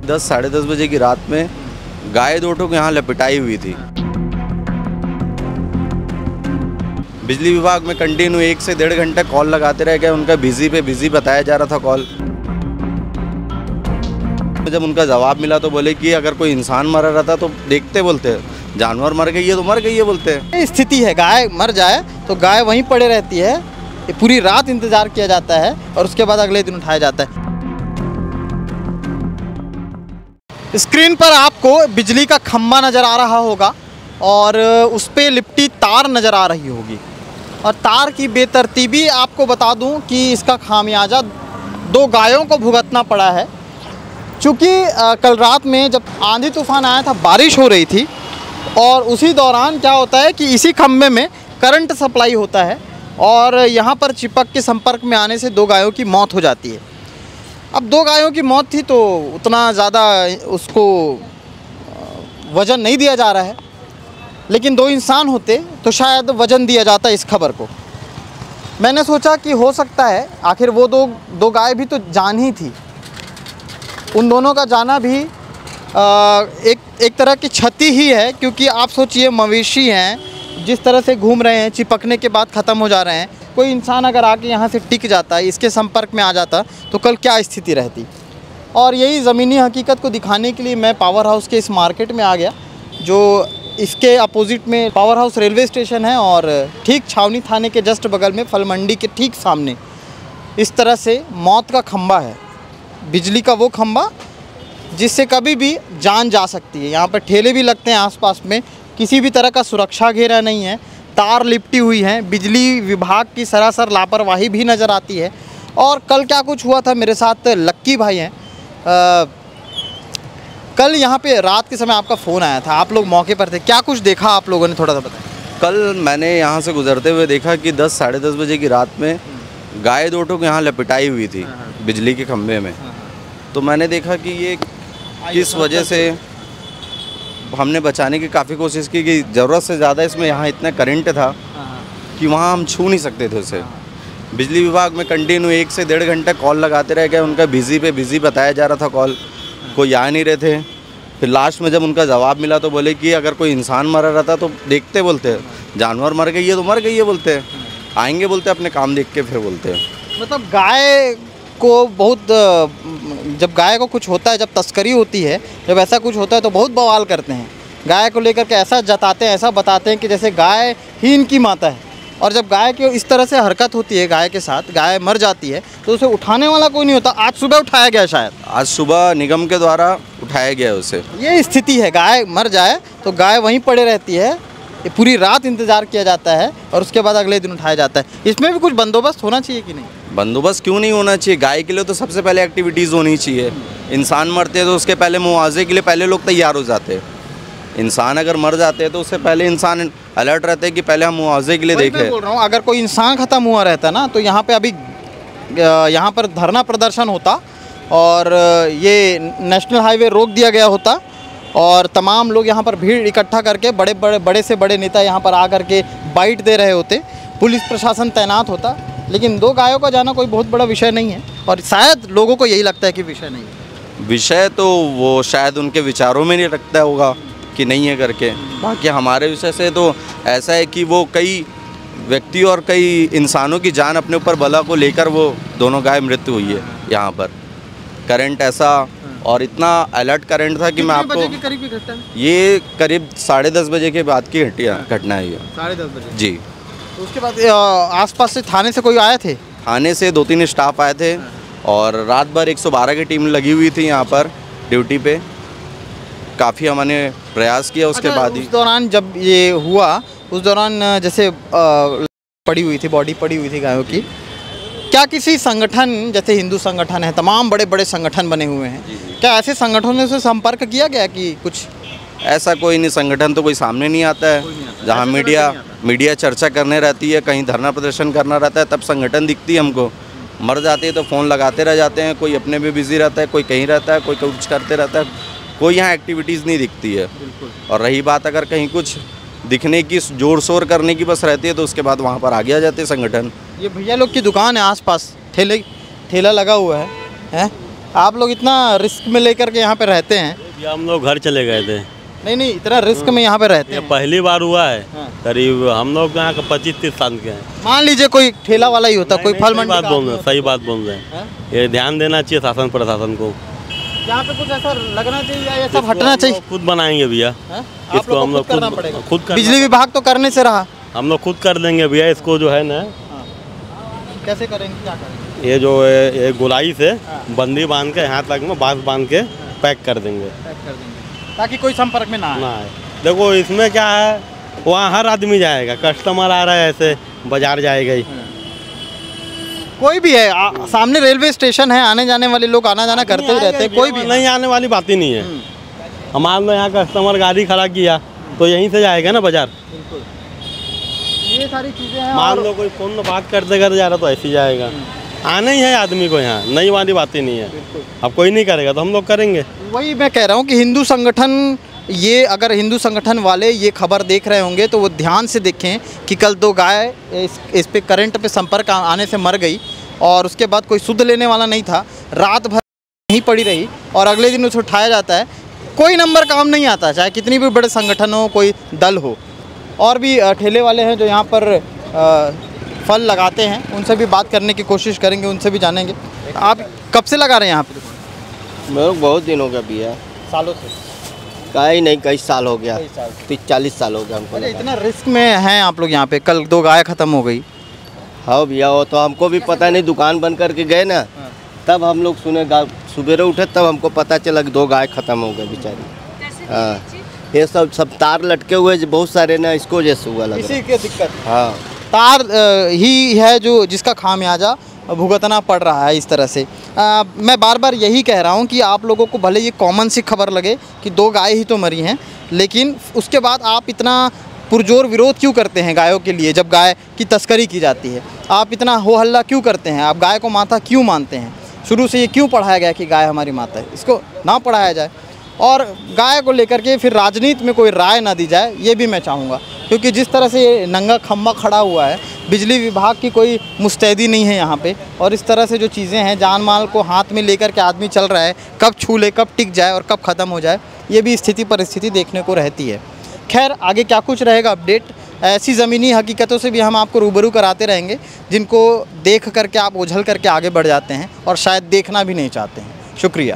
10 साढ़े 10 बजे की रात में गाय दो ठो यहाँ लपटाई हुई थी। बिजली विभाग में कंटिन्यू 1 से 1.5 घंटे कॉल लगाते रह गए, उनका बिजी पे बिजी बताया जा रहा था कॉल। जब उनका जवाब मिला तो बोले कि अगर कोई इंसान मरा रहता तो देखते, बोलते जानवर मर गई है तो मर गई है बोलते हैं। स्थिति है, गाय मर जाए तो गाय वहीं पड़े रहती है, पूरी रात इंतजार किया जाता है और उसके बाद अगले दिन उठाया जाता है। स्क्रीन पर आपको बिजली का खंभा नज़र आ रहा होगा और उस पे लिपटी तार नज़र आ रही होगी और तार की बेतरतीबी आपको बता दूं कि इसका खामियाजा 2 गायों को भुगतना पड़ा है। चूँकि कल रात में जब आंधी तूफान आया था, बारिश हो रही थी और उसी दौरान क्या होता है कि इसी खंभे में करंट सप्लाई होता है और यहाँ पर चिपक के संपर्क में आने से 2 गायों की मौत हो जाती है। अब 2 गायों की मौत थी तो उतना ज़्यादा उसको वज़न नहीं दिया जा रहा है, लेकिन 2 इंसान होते तो शायद वज़न दिया जाता इस खबर को। मैंने सोचा कि हो सकता है आखिर वो दो गाय भी तो जान ही थी, उन दोनों का जाना भी एक तरह की क्षति ही है, क्योंकि आप सोचिए मवेशी हैं जिस तरह से घूम रहे हैं, चिपकने के बाद ख़त्म हो जा रहे हैं। कोई इंसान अगर आके यहाँ से टिक जाता, इसके संपर्क में आ जाता तो कल क्या स्थिति रहती। और यही ज़मीनी हकीकत को दिखाने के लिए मैं पावर हाउस के इस मार्केट में आ गया, जो इसके अपोजिट में पावर हाउस रेलवे स्टेशन है और ठीक छावनी थाने के जस्ट बगल में फल मंडी के ठीक सामने इस तरह से मौत का खंभा है, बिजली का वो खंभा जिससे कभी भी जान जा सकती है। यहाँ पर ठेले भी लगते हैं आसपास में, किसी भी तरह का सुरक्षा घेरा नहीं है, तार लिपटी हुई हैं, बिजली विभाग की सरासर लापरवाही भी नज़र आती है। और कल क्या कुछ हुआ था, मेरे साथ लक्की भाई हैं। कल यहाँ पे रात के समय आपका फ़ोन आया था, आप लोग मौके पर थे, क्या कुछ देखा आप लोगों ने, थोड़ा सा बताएं। कल मैंने यहाँ से गुजरते हुए देखा कि 10 साढ़े 10 बजे की रात में गाय दो ठो यहाँ लपटाई हुई थी बिजली के खंभे में। तो मैंने देखा कि ये किस वजह से, हमने बचाने की काफ़ी कोशिश की कि ज़रूरत से ज़्यादा इसमें यहाँ इतना करंट था कि वहाँ हम छू नहीं सकते थे उसे। बिजली विभाग में कंटिन्यू 1 से 1.5 घंटे कॉल लगाते रह गए, उनका बिजी पे बिजी बताया जा रहा था कॉल, कोई आ नहीं रहे थे। फिर लास्ट में जब उनका जवाब मिला तो बोले कि अगर कोई इंसान मरा रहता तो देखते, बोलते जानवर मर गई है तो मर गई है बोलते, आएंगे बोलते अपने काम देख के फिर बोलते। मतलब गाय को बहुत, जब गाय को कुछ होता है, जब तस्करी होती है, जब ऐसा कुछ होता है तो बहुत बवाल करते हैं। गाय को लेकर के ऐसा जताते हैं, ऐसा बताते हैं कि जैसे गाय ही इनकी माता है। और जब गाय की इस तरह से हरकत होती है, गाय के साथ गाय मर जाती है तो उसे उठाने वाला कोई नहीं होता। आज सुबह उठाया गया, शायद आज सुबह निगम के द्वारा उठाया गया उसे। ये स्थिति है, गाय मर जाए तो गाय वहीं पड़े रहती है, पूरी रात इंतज़ार किया जाता है और उसके बाद अगले दिन उठाया जाता है। इसमें भी कुछ बंदोबस्त होना चाहिए कि नहीं? बंदोबस्त क्यों नहीं होना चाहिए? गाय के लिए तो सबसे पहले एक्टिविटीज़ होनी चाहिए। इंसान मरते हैं तो उसके पहले मुआवजे के लिए पहले लोग तैयार हो जाते हैं। इंसान अगर मर जाते हैं तो उससे पहले इंसान अलर्ट रहते हैं कि पहले हम मुआवजे के लिए देखें। बोल रहा हूँ, अगर कोई इंसान ख़त्म हुआ रहता ना तो यहाँ पे अभी यहाँ पर धरना प्रदर्शन होता और ये नेशनल हाईवे रोक दिया गया होता और तमाम लोग यहाँ पर भीड़ इकट्ठा करके बड़े से बड़े नेता यहाँ पर आकर के बाइट दे रहे होते, पुलिस प्रशासन तैनात होता। लेकिन 2 गायों का जाना कोई बहुत बड़ा विषय नहीं है और शायद लोगों को यही लगता है कि विषय नहीं है। विषय तो वो शायद उनके विचारों में नहीं रखता होगा कि नहीं है करके। बाकी हमारे विषय से तो ऐसा है कि वो कई व्यक्ति और कई इंसानों की जान अपने ऊपर बला को लेकर वो दोनों गाय मृत्यु हुई है यहाँ पर। करंट ऐसा और इतना अलर्ट करंट था कि मैं आपको, ये करीब 10:30 बजे के बाद की घटना है ये। 10:30 बजे जी। तो उसके बाद आसपास से थाने से कोई आए थे? थाने से 2-3 स्टाफ आए थे और रात भर 112 की टीम लगी हुई थी यहाँ पर ड्यूटी पे। काफ़ी हमने प्रयास किया उसके बाद ही। उस दौरान जब ये हुआ, उस दौरान जैसे पड़ी हुई थी, बॉडी पड़ी हुई थी गायों की, क्या किसी संगठन, जैसे हिंदू संगठन है, तमाम बड़े बड़े संगठन बने हुए हैं, क्या ऐसे संगठनों से संपर्क किया गया कि कुछ? ऐसा कोई नहीं, संगठन तो कोई सामने नहीं आता है। जहाँ मीडिया चर्चा करने रहती है, कहीं धरना प्रदर्शन करना रहता है, तब संगठन दिखती है हमको। मर जाती है तो फ़ोन लगाते रह जाते हैं, कोई अपने में बिजी रहता है, कोई कहीं रहता है, कोई कुछ करते रहता है, कोई यहाँ एक्टिविटीज़ नहीं दिखती है। और रही बात अगर कहीं कुछ दिखने की, जोर शोर करने की बस रहती है तो उसके बाद वहाँ पर आगे आ जाते हैं संगठन। ये भैया लोग की दुकान है आसपास, ठेला लगा हुआ है। आप लोग इतना रिस्क में लेकर के यहाँ पे रहते हैं। ये हम लोग घर चले गए थे। नहीं, इतना रिस्क में यहाँ पे रहते ये हैं। पहली बार हुआ है। हाँ। करीब हम लोग यहाँ का 25-30 साल के हैं। मान लीजिए कोई ठेला वाला ही होता, कोई फल मंडी का आदमी होता। सही बात बोल रहे हैं। हाँ? ये ध्यान देना चाहिए शासन प्रशासन को। यहाँ पे कुछ ऐसा लगना चाहिए या ये सब हटना चाहिए। खुद बनाएंगे भैया। हाँ? आप इसको लोग हम को लोग खुद करना पड़ेगा। खुद करना। बिजली विभाग तो करने से रहा। हम लोग खुद कर देंगे भैया। इसको जो है ना, कैसे करेंगे, क्या करेंगे? ये जो ये गोलाई से बंदी बांध के हाथ तक में बांस बांध के पैक कर देंगे। पैक कर देंगे ताकि कोई संपर्क में ना आए। ना है। देखो इसमें क्या है, वहाँ हर आदमी जाएगा। कस्टमर आ रहा है, ऐसे बाजार जाएगा ही। कोई भी है, सामने रेलवे स्टेशन है, आने जाने वाले लोग आना जाना करते ही रहते हैं। कोई भी नहीं आने वाली बात ही नहीं है। हमारे लोग यहाँ कस्टमर गाड़ी खड़ा किया तो यहीं से जाएगा ना बाजार। ये सारी चीज़ें हैं। मान लो कोई फोन में बात करते करते जा रहा तो ऐसे ही जाएगा। आना ही है आदमी को यहाँ, नई वाली बात ही नहीं है। अब कोई नहीं करेगा तो हम लोग करेंगे। वही मैं कह रहा हूँ कि हिंदू संगठन, ये अगर हिंदू संगठन वाले ये खबर देख रहे होंगे तो वो ध्यान से देखें कि कल 2 गाय इस पे करंट पे संपर्क आने से मर गई और उसके बाद कोई सुध लेने वाला नहीं था, रात भर नहीं पड़ी रही और अगले दिन उसे उठाया जाता है। कोई नंबर काम नहीं आता, चाहे कितनी भी बड़े संगठन हो, कोई दल हो। और भी ठेले वाले हैं जो यहाँ पर फल लगाते हैं, उनसे भी बात करने की कोशिश करेंगे, उनसे भी जानेंगे। आप कब से लगा रहे हैं यहाँ पे? मेरे को बहुत दिन हो गया भैया। सालों से? कई साल हो गया। 30-40 साल हो गया हमको। अच्छा, इतना रिस्क में हैं आप लोग यहाँ पे। कल 2 गाय ख़त्म हो गई। हाँ भैया, वो तो हमको भी पता नहीं, दुकान बंद करके गए ना, तब हम लोग सुने, सुबह उठे तब हमको पता चला कि 2 गाय ख़त्म हो गए बेचारी। हाँ, ये सब तार लटके हुए बहुत सारे ना, इसको जैसे हुआ लग इसी की दिक्कत। हाँ, तार ही है जो जिसका खामियाजा भुगतना पड़ रहा है इस तरह से। मैं बार बार यही कह रहा हूँ कि आप लोगों को भले ये कॉमन सी खबर लगे कि 2 गाय ही तो मरी हैं, लेकिन उसके बाद आप इतना पुरजोर विरोध क्यों करते हैं गायों के लिए? जब गाय की तस्करी की जाती है, आप इतना हो हल्ला क्यों करते हैं? आप गाय को माता क्यों मानते हैं? शुरू से ये क्यों पढ़ाया गया कि गाय हमारी माता है? इसको ना पढ़ाया जाए और गाय को लेकर के फिर राजनीति में कोई राय ना दी जाए, ये भी मैं चाहूँगा। क्योंकि जिस तरह से ये नंगा खम्बा खड़ा हुआ है, बिजली विभाग की कोई मुस्तैदी नहीं है यहाँ पे, और इस तरह से जो चीज़ें हैं, जान माल को हाथ में लेकर के आदमी चल रहा है, कब छू ले, कब टिक जाए और कब ख़त्म हो जाए, ये भी स्थिति परिस्थिति देखने को रहती है। खैर, आगे क्या कुछ रहेगा अपडेट, ऐसी ज़मीनी हकीकतों से भी हम आपको रूबरू कराते रहेंगे, जिनको देख करके आप उछल करके आगे बढ़ जाते हैं और शायद देखना भी नहीं चाहते हैं। शुक्रिया।